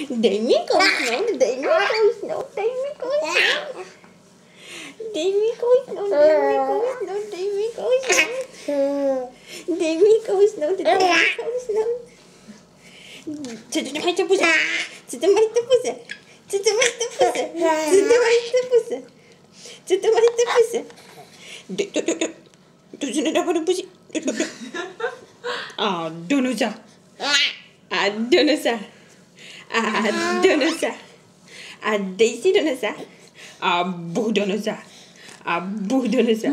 Dej mi kousnout, dej mi kousnout, dej mi kousnout. Dej mi kousnout, dej mi kousnout, dej mi kousnout. Dej mi kousnout, dej mi kousnout. Co to máš to puze? Co to máš to puze? Co to máš to puze? Co to máš to puze? Co to máš to puze? To se nedává do pusy. A do nosa. A do nosa. A do nosa. A dej si do nosa. A buch do nosa. A buch do nosa.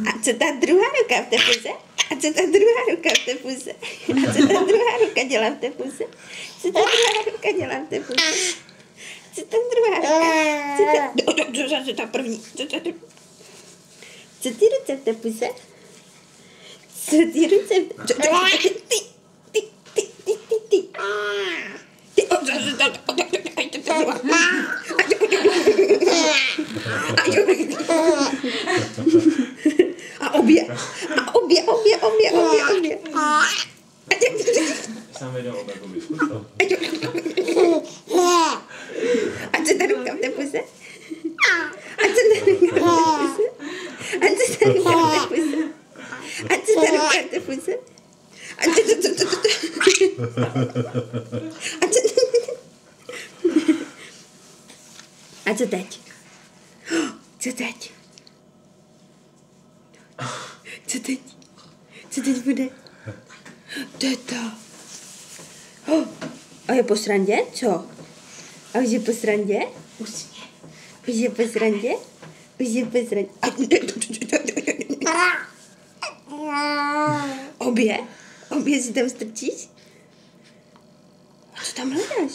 A co ta druhá ruka v té puse? A co ta druhá ruka v té puse? A co ta druhá ruka dělá v té puse? Co ta druhá ruka dělá v té puse? Co ta druhá ruka? Co zase ta první? Co ty ruce v té puse? Co ty ruce v té puse? Ty. A obě. Sám věděl, jako by A co ta ruka v té puse? A co ta ruka v té puse? A co ta ruka v té puse? A co ta ruka v té puse? A co teď? Co teď? Co teď? Co teď bude? Teta. A je po srandě? Co? A už je po srandě? Už je po srandě? Už je po srandě? Obě? Obě si tam strčíš? A co tam hledáš?